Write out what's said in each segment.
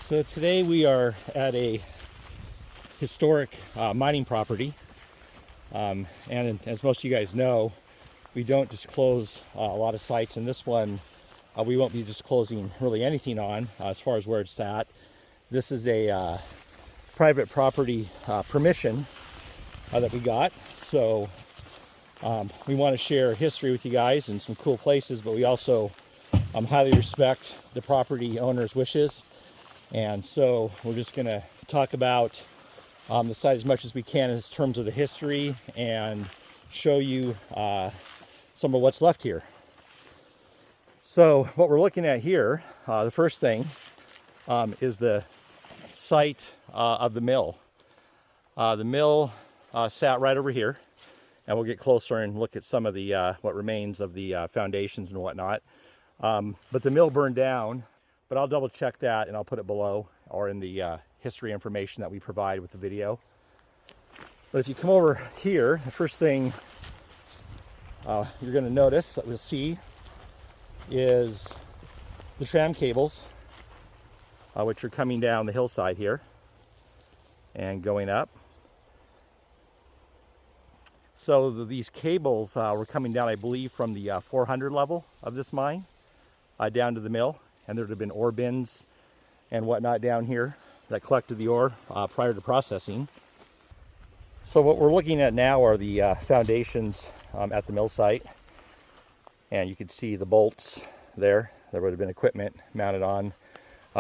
So today we are at a historic mining property, and as most of you guys know, we don't disclose a lot of sites. And this one we won't be disclosing really anything on as far as where it's at. This is a private property permission that we got, so we want to share history with you guys and some cool places, but we also highly respect the property owner's wishes. And so we're just going to talk about the site as much as we can in terms of the history and show you some of what's left here. So what we're looking at here, the first thing is the site of the mill. The mill sat right over here, and we'll get closer and look at some of the what remains of the foundations and whatnot. But the mill burned down. But I'll double check that and I'll put it below or in the history information that we provide with the video. But if you come over here, the first thing you're going to notice, that we'll see, is the tram cables, which are coming down the hillside here and going up. So these cables were coming down, I believe, from the 400 level of this mine down to the mill. And there would have been ore bins and whatnot down here that collected the ore prior to processing. So what we're looking at now are the foundations at the mill site. And you can see the bolts there. There would have been equipment mounted on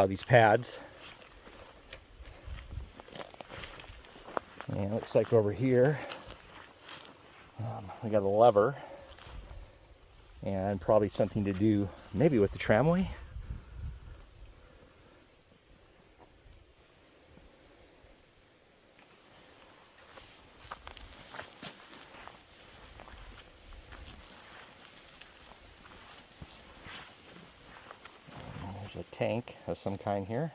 these pads. And it looks like over here, we got a lever. And probably something to do maybe with the tramway. There's a tank of some kind here.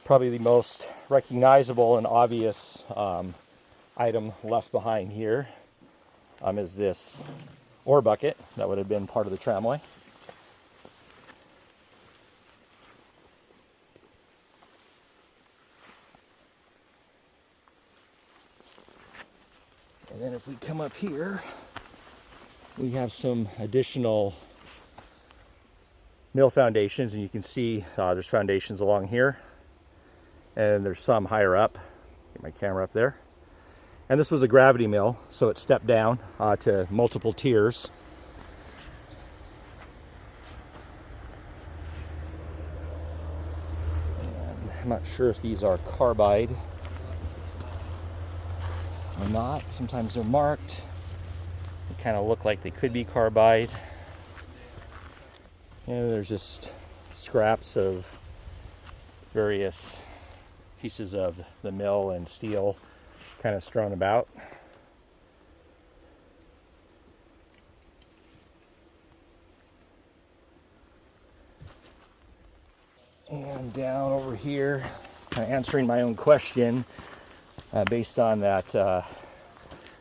Probably the most recognizable and obvious item left behind here is this ore bucket that would have been part of the tramway. And then if we come up here, we have some additional mill foundations, and you can see there's foundations along here, and there's some higher up. Get my camera up there. And this was a gravity mill, so it stepped down to multiple tiers. And I'm not sure if these are carbide or not. Sometimes they're marked. They kind of look like they could be carbide. And there's just scraps of various pieces of the mill and steel kind of strewn about. And down over here, kind of answering my own question based on that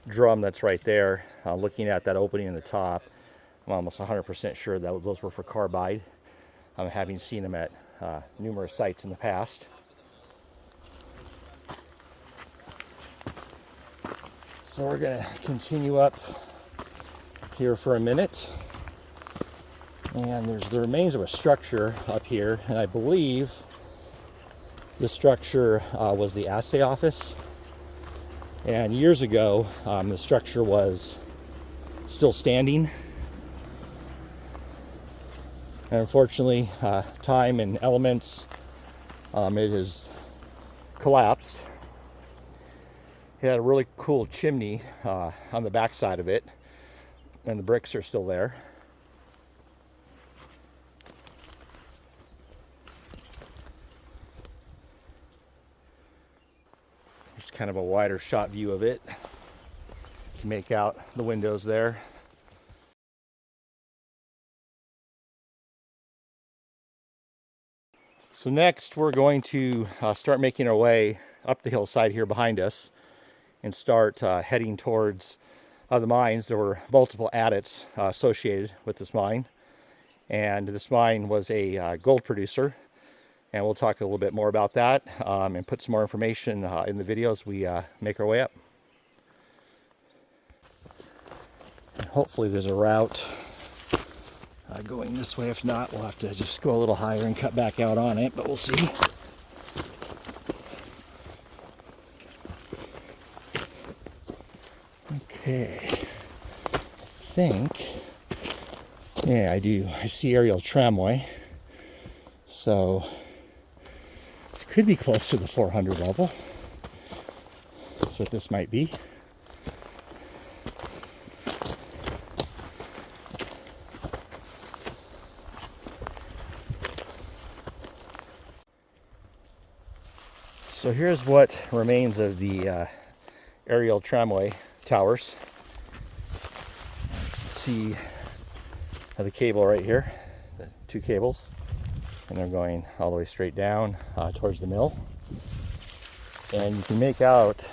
drum that's right there, looking at that opening in the top. I'm almost 100% sure that those were for carbide, having seen them at numerous sites in the past. So we're going to continue up here for a minute. And there's the remains of a structure up here, and I believe the structure was the assay office. And years ago, the structure was still standing. And unfortunately, time and elements, it has collapsed. It had a really cool chimney on the back side of it, and the bricks are still there. There's kind of a wider shot view of it. You can make out the windows there. So next we're going to start making our way up the hillside here behind us and start heading towards the mines. There were multiple adits associated with this mine, and this mine was a gold producer And we'll talk a little bit more about that and put some more information in the video as we make our way up. And hopefully there's a route going this way. If not, we'll have to just go a little higher and cut back out on it, but we'll see. Okay, I think, yeah, I do. I see aerial tramway, so this could be close to the 400 level. That's what this might be. So here's what remains of the aerial tramway towers. See the cable right here, the two cables, and they're going all the way straight down towards the mill. And you can make out,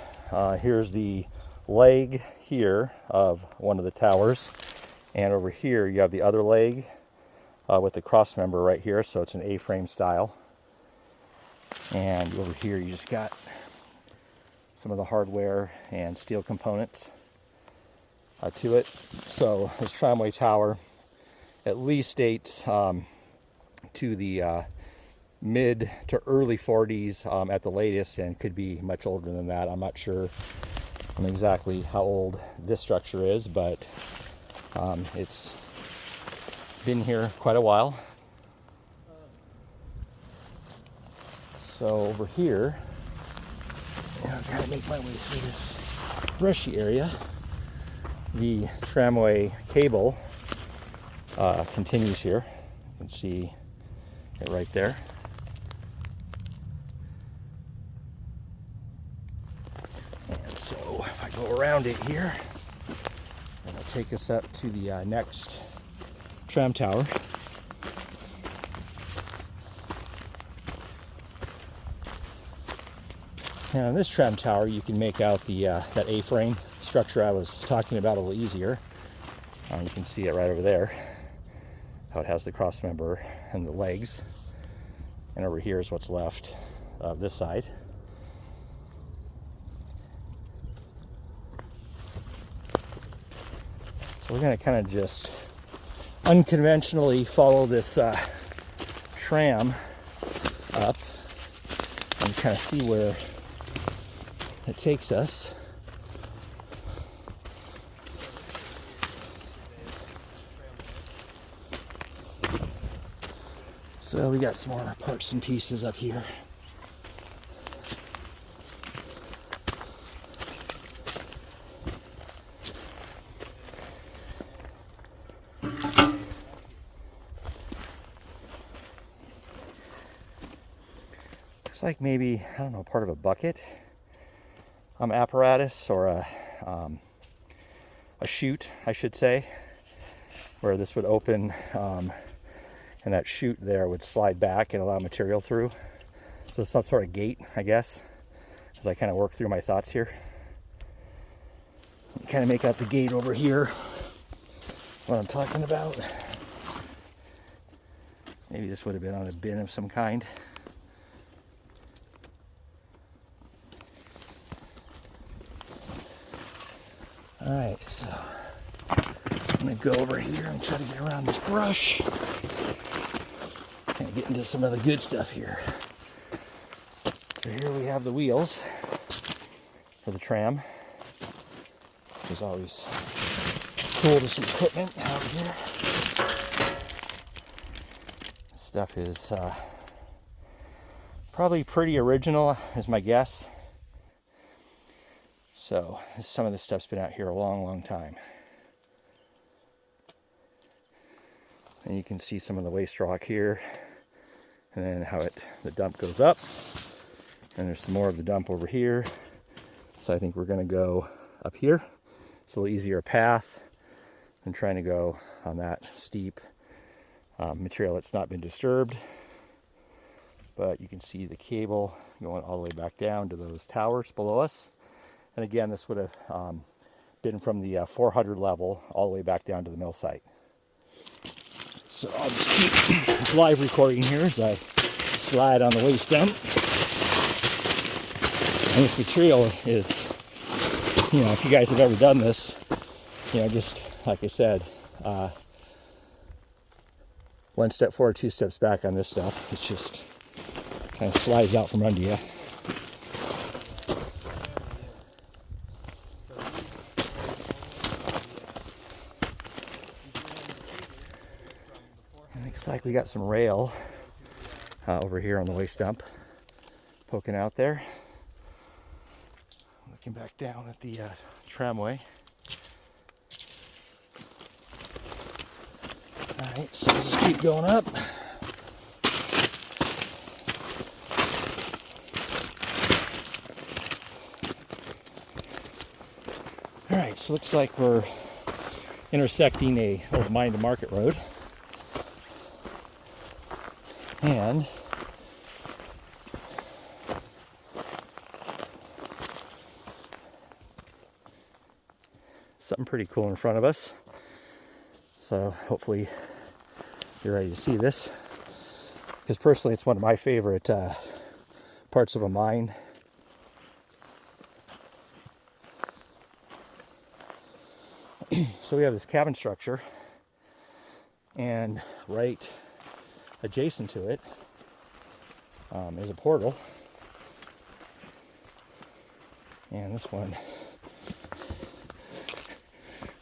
here's the leg here of one of the towers, and over here you have the other leg with the cross member right here, so it's an A-frame style. And over here you just got some of the hardware and steel components to it. So this tramway tower at least dates to the mid to early 40s at the latest, and could be much older than that. I'm not sure exactly how old this structure is, but it's been here quite a while. So over here, and I'll kind of make my way through this brushy area. The tramway cable continues here. You can see it right there. And so if I go around it here, it'll take us up to the next tram tower. Now in this tram tower, you can make out the that A-frame structure I was talking about a little easier. You can see it right over there, how it has the cross member and the legs. And over here is what's left of this side. So we're going to kind of just unconventionally follow this tram up and kind of see where it takes us. So we got some more parts and pieces up here. Looks like maybe, I don't know, part of a bucket apparatus, or a chute, I should say, where this would open and that chute there would slide back and allow material through. So some sort of gate, I guess, as I kind of work through my thoughts here. Kind of make out the gate over here, what I'm talking about. Maybe this would have been on a bin of some kind. Alright, so I'm going to go over here and try to get around this brush. Kind of get into some of the good stuff here. So here we have the wheels for the tram. There's always cool to see equipment out here. This stuff is probably pretty original, is my guess. So some of this stuff's been out here a long, long time. And you can see some of the waste rock here, and then how the dump goes up. And there's some more of the dump over here. So I think we're going to go up here. It's a little easier path than trying to go on that steep material that's not been disturbed. But you can see the cable going all the way back down to those towers below us. And again, this would have been from the 400 level all the way back down to the mill site. So I'll just keep live recording here as I slide on the waste dump. And this material is, if you guys have ever done this, just like I said, one step forward, two steps back on this stuff. It just kind of slides out from under you. It looks like we got some rail over here on the waste dump poking out there. Looking back down at the tramway. Alright, so we'll just keep going up. Alright, so looks like we're intersecting a old mine to market road. And something pretty cool in front of us. So hopefully you're ready to see this. Because personally it's one of my favorite parts of a mine. So we have this cabin structure, and right adjacent to it is a portal. And this one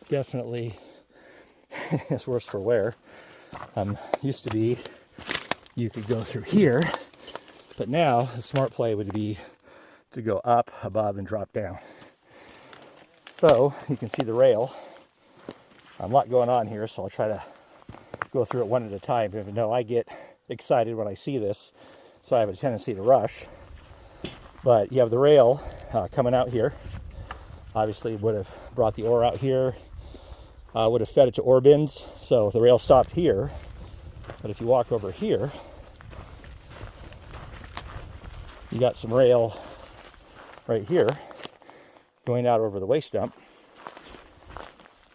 definitely is worse for wear. Used to be you could go through here, but now the smart play would be to go up, above, and drop down. So you can see the rail. A lot going on here, so I'll try to go through it one at a time. Even though I get excited when I see this, so I have a tendency to rush. But you have the rail coming out here. Obviously would have brought the ore out here, would have fed it to ore bins, so the rail stopped here. But if you walk over here, you got some rail right here going out over the waste dump.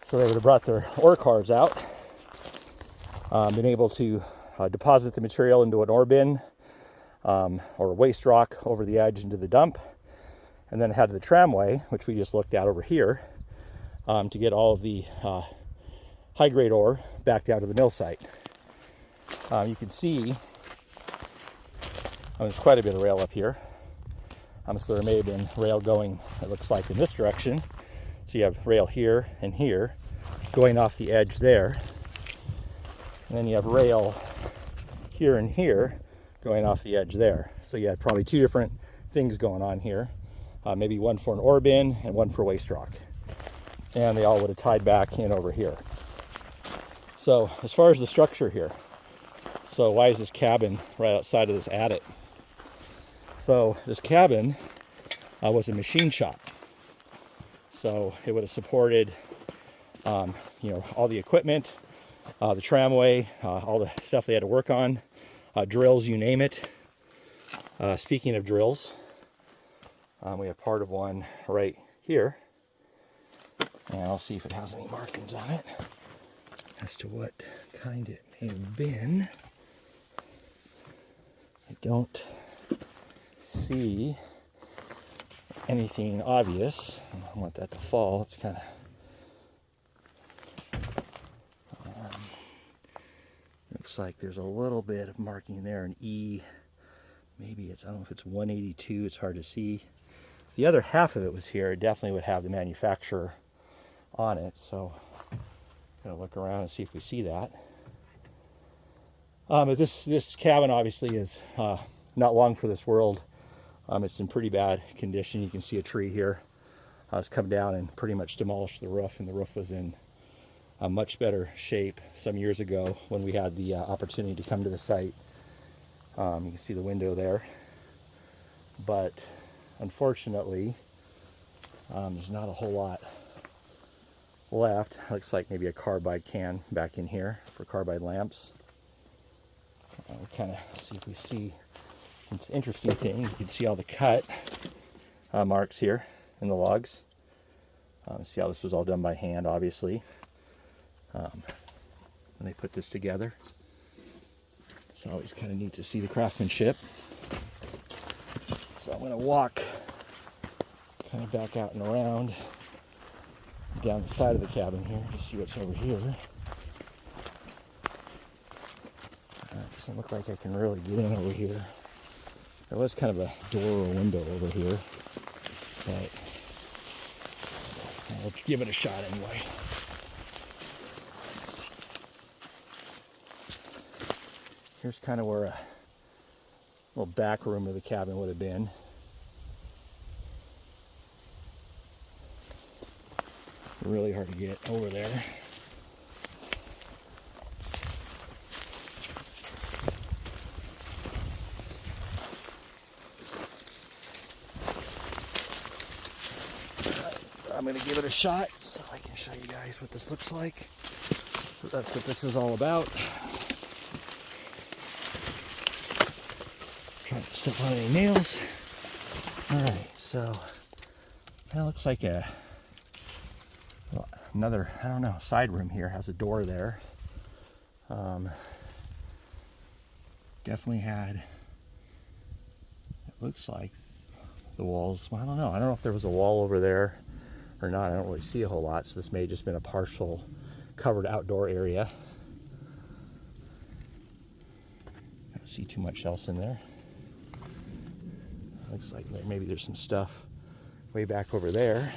So they would have brought their ore cars out, been able to deposit the material into an ore bin or a waste rock over the edge into the dump, and then head to the tramway, which we just looked at over here, to get all of the high-grade ore back down to the mill site. You can see there's quite a bit of rail up here. So there may have been rail going, it looks like, in this direction. So you have rail here and here going off the edge there. And then you have rail here and here going off the edge there. So you had probably two different things going on here. Maybe one for an ore bin and one for waste rock. And they all would have tied back in over here. So as far as the structure here, so why is this cabin right outside of this adit? So this cabin was a machine shop. So it would have supported, all the equipment, the tramway, all the stuff they had to work on, drills, you name it. Speaking of drills, we have part of one right here. And I'll see if it has any markings on it as to what kind it may have been. I don't see anything obvious. I don't want that to fall. It's kind of looks like there's a little bit of marking there, an E. Maybe it's, I don't know if it's 182. It's hard to see. If the other half of it was here, it definitely would have the manufacturer on it. So I'm gonna look around and see if we see that. But this cabin obviously is not long for this world. It's in pretty bad condition. You can see a tree here. It's come down and pretty much demolished the roof, and the roof was in a much better shape some years ago when we had the opportunity to come to the site. You can see the window there. But unfortunately, there's not a whole lot left. Looks like maybe a carbide can back in here for carbide lamps. We'll kind of see if we see. It's an interesting thing. You can see all the cut marks here in the logs. See how this was all done by hand, obviously. When they put this together. It's always kind of neat to see the craftsmanship. So I'm going to walk kind of back out and around down the side of the cabin here to see what's over here. Doesn't look like I can really get in over here. There was kind of a door or window over here, but I'll give it a shot anyway. Here's kind of where a little back room of the cabin would have been. Really hard to get over there. I'm going to give it a shot so I can show you guys what this looks like. So that's what this is all about. Trying to step on any nails. Alright, so kind of looks like another, I don't know, side room here. Has a door there. Definitely had, it looks like the walls, well, I don't know if there was a wall over there or not. I don't really see a whole lot, so this may have just been a partial covered outdoor area. I don't see too much else in there. Looks like maybe there's some stuff way back over there.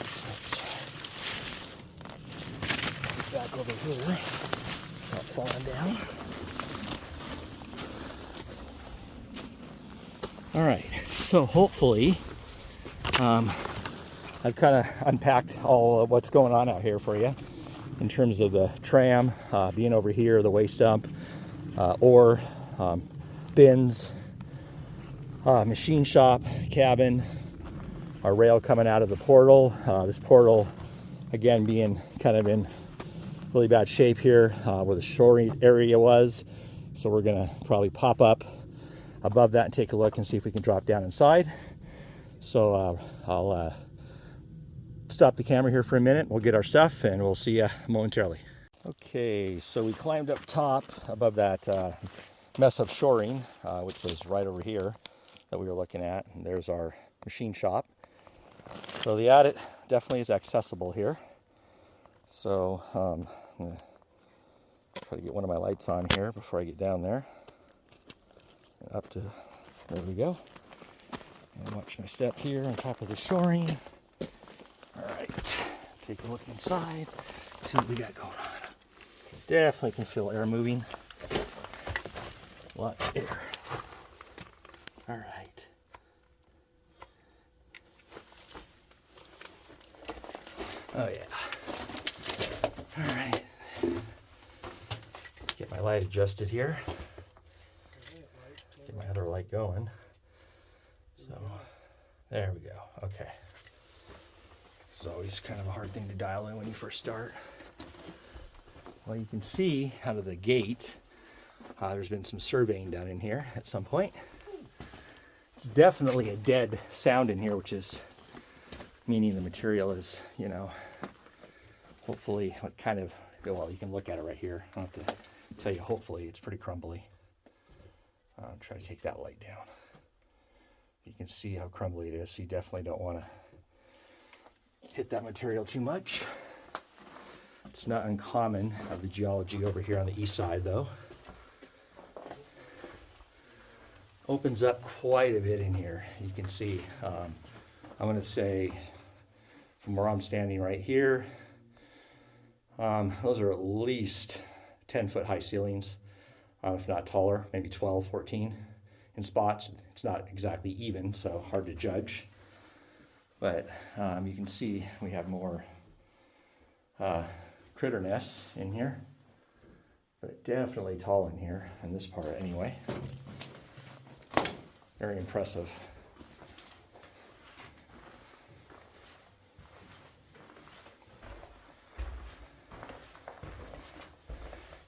So let's get back over here without falling down. All right, so hopefully I've kind of unpacked all of what's going on out here for you in terms of the tram being over here, the waste dump, ore, bins, machine shop, cabin, our rail coming out of the portal. This portal, again, being kind of in really bad shape here where the shoring area was. So we're going to probably pop up above that and take a look and see if we can drop down inside. So I'll stop the camera here for a minute. We'll get our stuff and we'll see you momentarily. Okay, so we climbed up top above that mess of shoring, which was right over here that we were looking at. And there's our machine shop. So the attic definitely is accessible here. So I'm gonna try to get one of my lights on here before I get down there. And up to, there we go. And watch my step here on top of the shoring. All right, take a look inside, see what we got going on. Definitely can feel air moving. Lots of air. All right. Oh yeah. All right. Get my light adjusted here. Get my other light going. So there we go. Okay. It's always kind of a hard thing to dial in when you first start. Well, you can see out of the gate, there's been some surveying done in here at some point. It's definitely a dead sound in here, which is meaning the material is, you know, hopefully what kind of, well, you can look at it right here. I don't have to tell you, hopefully it's pretty crumbly. I'll try to take that light down. You can see how crumbly it is, so you definitely don't want to hit that material too much. It's not uncommon of the geology over here on the east side, though. Opens up quite a bit in here. You can see, I'm going to say from where I'm standing right here, those are at least 10-foot high ceilings, if not taller, maybe 12, 14 in spots. It's not exactly even, so hard to judge. But you can see we have more critter nests in here, but definitely tall in here, in this part anyway. Very impressive.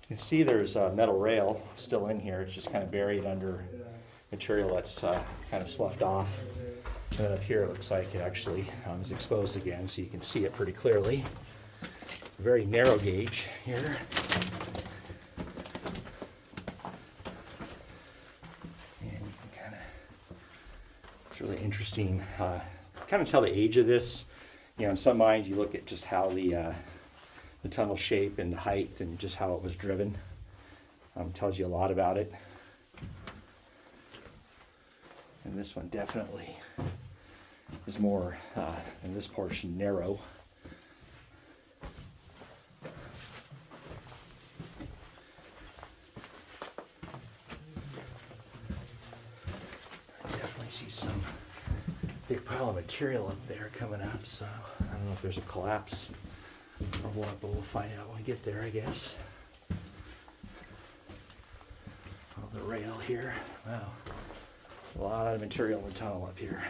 You can see there's a metal rail still in here. It's just kind of buried under material that's kind of sloughed off. And then up here it looks like it actually is exposed again, so you can see it pretty clearly. Very narrow gauge here. interesting. Kind of tell the age of this. You know, in some mines you look at just how the tunnel shape and the height and just how it was driven. Tells you a lot about it. And this one definitely is more, in this portion, narrow. I definitely see some big pile of material up there coming up, so I don't know if there's a collapse or what, but we'll find out when we get there, I guess. Oh, the rail here, wow. There's a lot of material in the tunnel up here.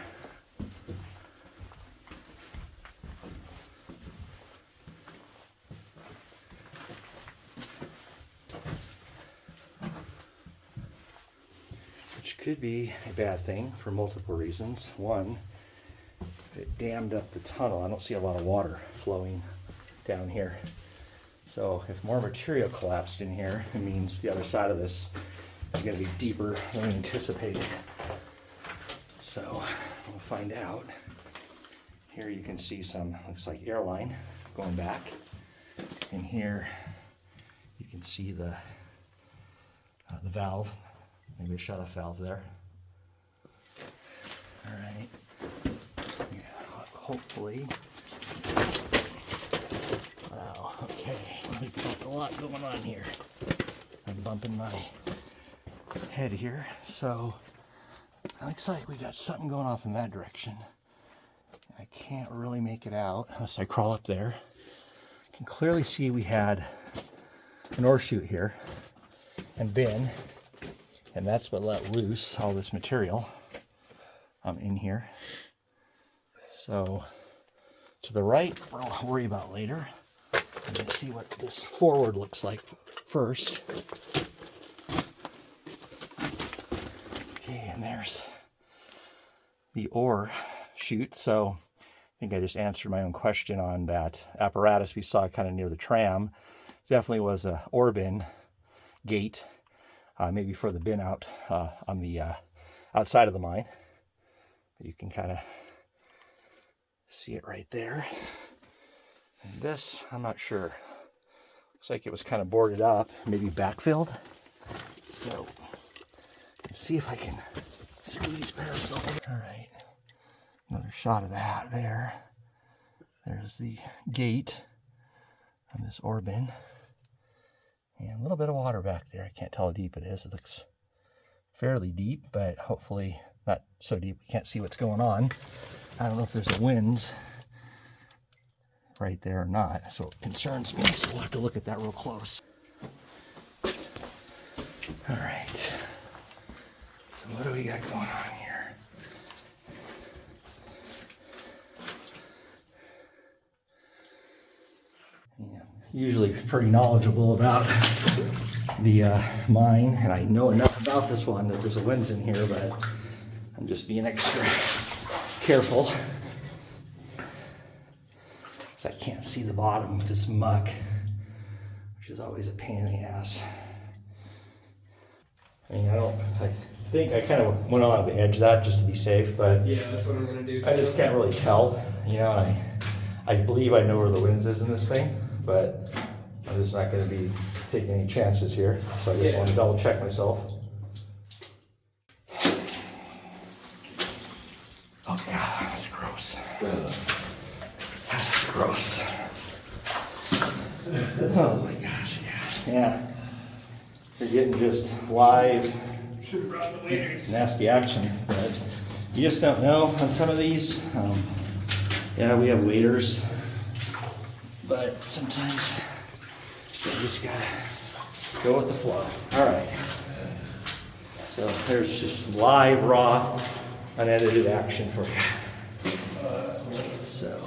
Which could be a bad thing for multiple reasons. One, it dammed up the tunnel. I don't see a lot of water flowing down here. So if more material collapsed in here, it means the other side of this is going to be deeper than we anticipated. So we'll find out. Here you can see some, looks like airline going back. And here you can see the valve, maybe a shut-off valve there. All right. Yeah, hopefully. Wow, okay. We've got a lot going on here. I'm bumping my head here. So it looks like we got something going off in that direction. I can't really make it out unless I crawl up there. You can clearly see we had an ore chute here and bin, and that's what let loose all this material in here. So to the right, I'll worry about later. I'm going to see what this forward looks like first. Okay, and there's the ore chute. So I think I just answered my own question on that apparatus we saw kind of near the tram. Definitely was a ore bin gate, maybe for the bin out on the outside of the mine. You can kind of see it right there. And this, I'm not sure. Looks like it was kind of boarded up, maybe backfilled. So let's see if I can squeeze past over. All right, another shot of that there. There's the gate on this ore bin. And a little bit of water back there. I can't tell how deep it is. It looks fairly deep, but hopefully not so deep we can't see what's going on. I don't know if there's a winze right there or not, so it concerns me, so we'll have to look at that real close. All right, so what do we got going on here? Yeah, usually pretty knowledgeable about the mine, and I know enough about this one that there's a winze in here, but I'm just being extra careful. I can't see the bottom with this muck, which is always a pain in the ass. I mean, I think I kind of went on the edge of that just to be safe, but yeah, that's what I'm gonna do. I just can't really tell, you know, and I believe I know where the winze is in this thing, but I'm just not going to be taking any chances here, so I just want to double check myself. Oh yeah, that's gross. That's gross. Oh my gosh, yeah. Yeah. You're getting just live, nasty action, but you just don't know on some of these. Yeah, we have waders, but sometimes you just gotta go with the flow. All right. So there's just live, raw, unedited action for you. So.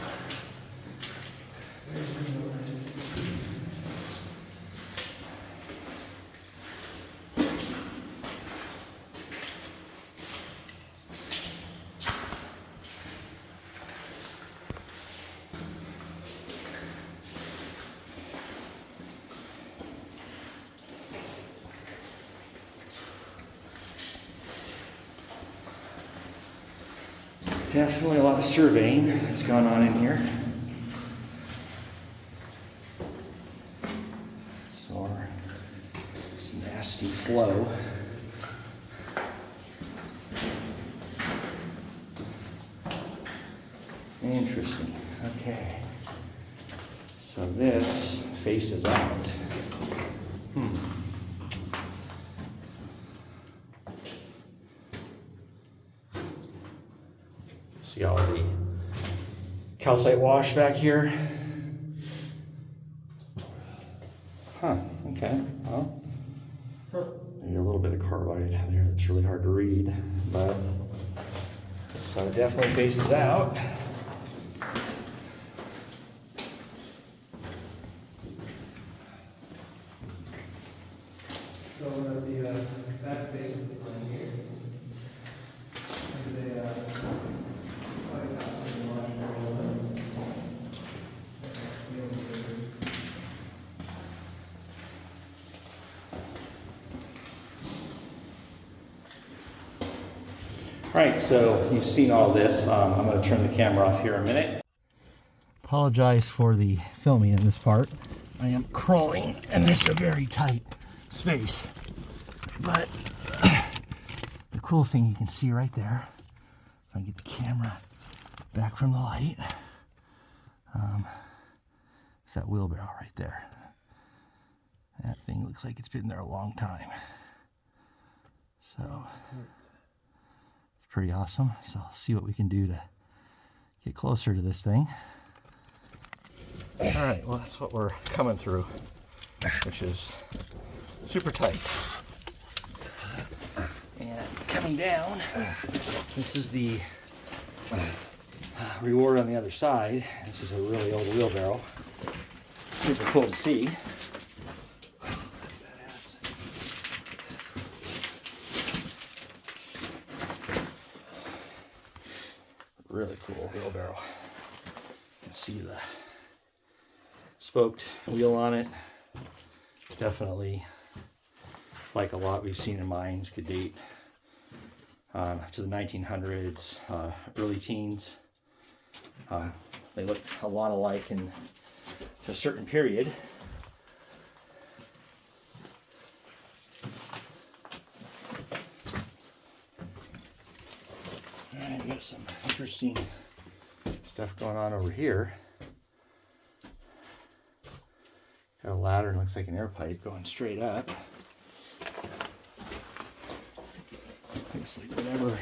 Definitely a lot of surveying that's gone on in here. So this nasty flow. Interesting. Okay. So this faces out. See all the calcite wash back here? Huh, okay. Well, maybe a little bit of carbide there that's really hard to read, but so it definitely faces out. So the back facing this one here is a white house in Washington. All right, so you've seen all this. I'm going to turn the camera off here a minute. Apologize for the filming in this part. I am crawling, and there's a very tight space. But the cool thing you can see right there, if I can get the camera back from the light, is that wheelbarrow right there. That thing looks like it's been there a long time. So it's pretty awesome. So I'll see what we can do to get closer to this thing. All right, well, that's what we're coming through, which is super tight. And coming down, this is the reward on the other side. This is a really old wheelbarrow. Super cool to see. Really cool wheelbarrow. You can see the spoked wheel on it. Definitely, like a lot we've seen in mines, could date to the 1900s, early teens. They looked a lot alike in a certain period. All right, we got some interesting stuff going on over here. Got a ladder and looks like an air pipe going straight up. Looks like whatever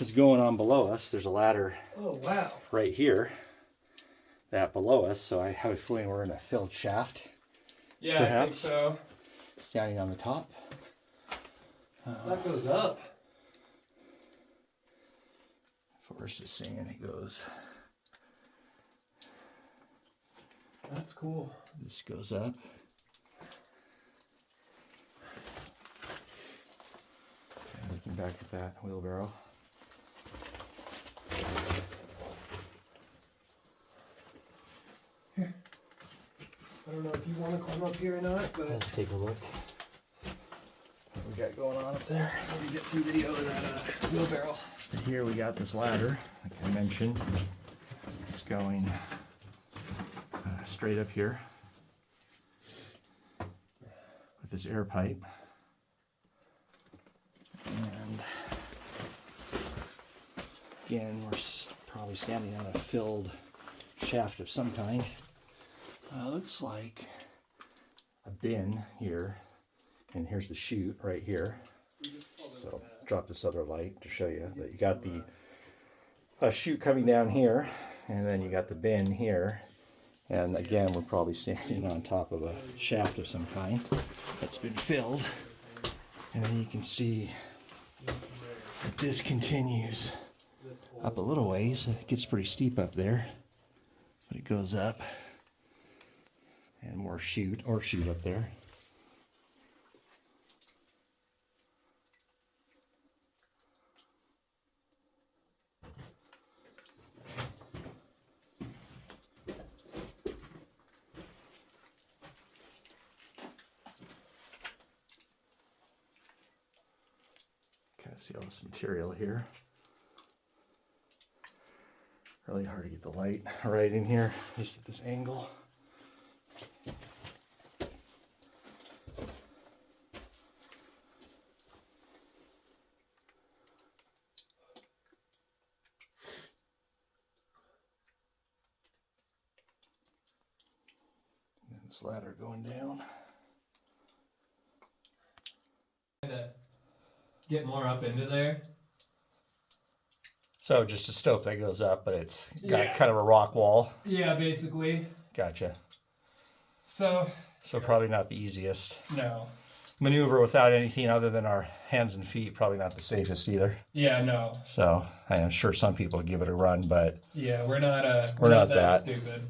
is going on below us, there's a ladder. Oh, wow. Right here, that below us, so I have a feeling we're in a filled shaft. Yeah, perhaps. I think so. Standing on the top. That goes up. Forrest is saying it goes. That's cool. This goes up. And looking back at that wheelbarrow. Here. I don't know if you want to climb up here or not, but Let's take a look. What we got going on up there? maybe get some video of that wheelbarrow. Here we got this ladder, like I mentioned. It's going straight up here with this air pipe. And again, we're probably standing on a filled shaft of some kind. Looks like a bin here, and here's the chute right here. So drop this other light to show you that you got the chute coming down here, and then you got the bin here. And again, we're probably standing on top of a shaft of some kind that's been filled. And then you can see that this continues up a little ways. It gets pretty steep up there, but it goes up. And more chute up there. Kind of see all this material here. Really hard to get the light right in here, just at this angle. And this ladder going down. To get more up into there. So just a stope that goes up, but it's got kind of a rock wall. Yeah, basically. Gotcha. So probably not the easiest no. maneuver without anything other than our hands and feet. Probably not the safest either. Yeah, no. So I'm sure some people would give it a run, but yeah, we're not that stupid.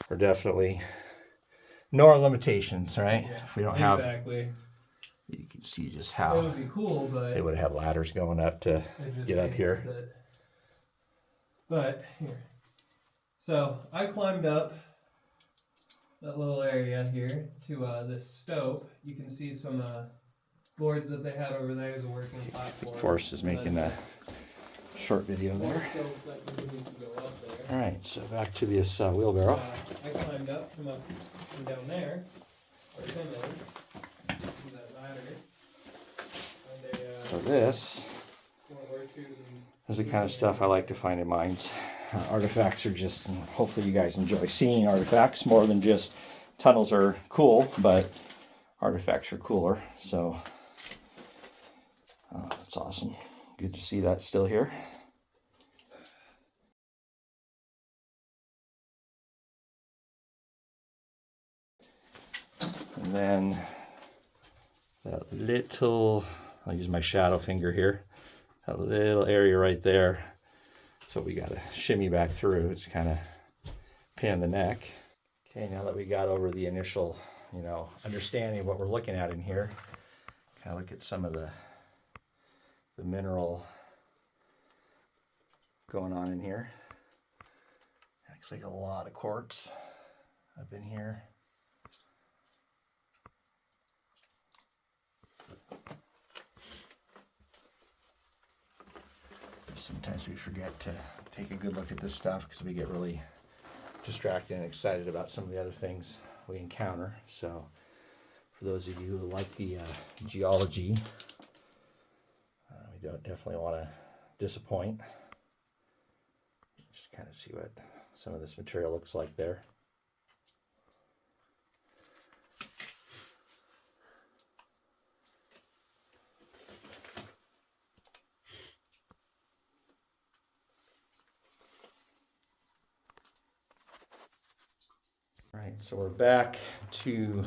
We're definitely know our limitations, right? Yeah, if we don't exactly. You can see just It how would be cool, but they would have had ladders going up to get up here. But here, so I climbed up that little area here to this stope. You can see some boards that they had over there as a working platform. Forrest is making a short video there. All right, so back to this wheelbarrow. I climbed up from down there, where Tim is, that ladder. So this is the kind of stuff I like to find in mines. Artifacts are just, and hopefully you guys enjoy seeing artifacts more than just tunnels are cool, but artifacts are cooler. So that's awesome. Good to see that still here. And then that little, I'll use my shadow finger here, that little area right there. So we got to shimmy back through. It's kind of pain in the neck. Okay, now that we got over the initial, understanding of what we're looking at in here, kind of look at some of the mineral going on in here. Looks like a lot of quartz up in here. Sometimes we forget to take a good look at this stuff because we get really distracted and excited about some of the other things we encounter. So for those of you who like the geology, we don't definitely want to disappoint. Just kind of see what some of this material looks like there. Alright, so we're back to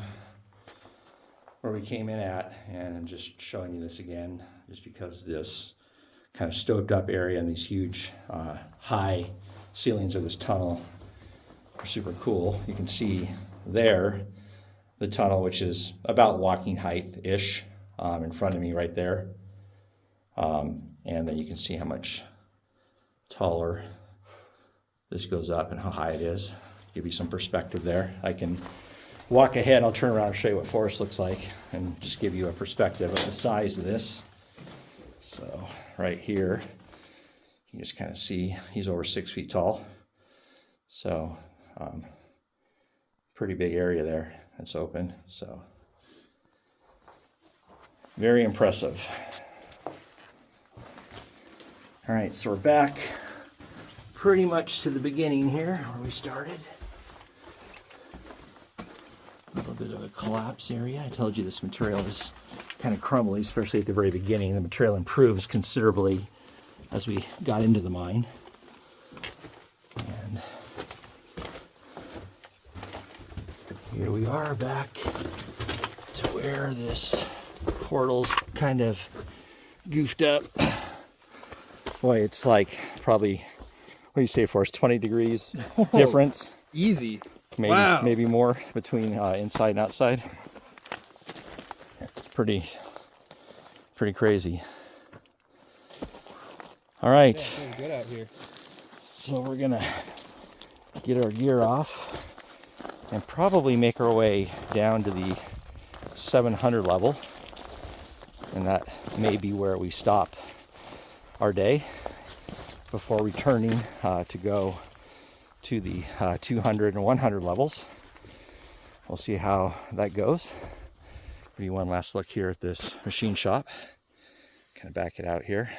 where we came in at, and I'm just showing you this again, just because this kind of stoked up area and these huge high ceilings of this tunnel are super cool. You can see there the tunnel, which is about walking height-ish, in front of me right there. And then you can see how much taller this goes up and how high it is. Give you some perspective there. I can walk ahead, I'll turn around and show you what Forest looks like and just give you a perspective of the size of this. So right here, you can just kind of see he's over 6 feet tall. So pretty big area there that's open. So very impressive. All right, so we're back pretty much to the beginning here where we started. A little bit of a collapse area. I told you this material is kind of crumbly, especially at the very beginning. The material improves considerably as we got into the mine. And here we are back to where this portal's kind of goofed up. Boy, it's like probably, what do you say, Forrest, 20 degrees difference? Easy. Maybe, wow. Maybe more between inside and outside. It's pretty crazy. All right. Yeah, it feels good out here. So we're gonna get our gear off and probably make our way down to the 700 level, and that may be where we stop our day before returning to go to the 200 and 100 levels. We'll see how that goes. Give you one last look here at this machine shop. Kind of back it out here.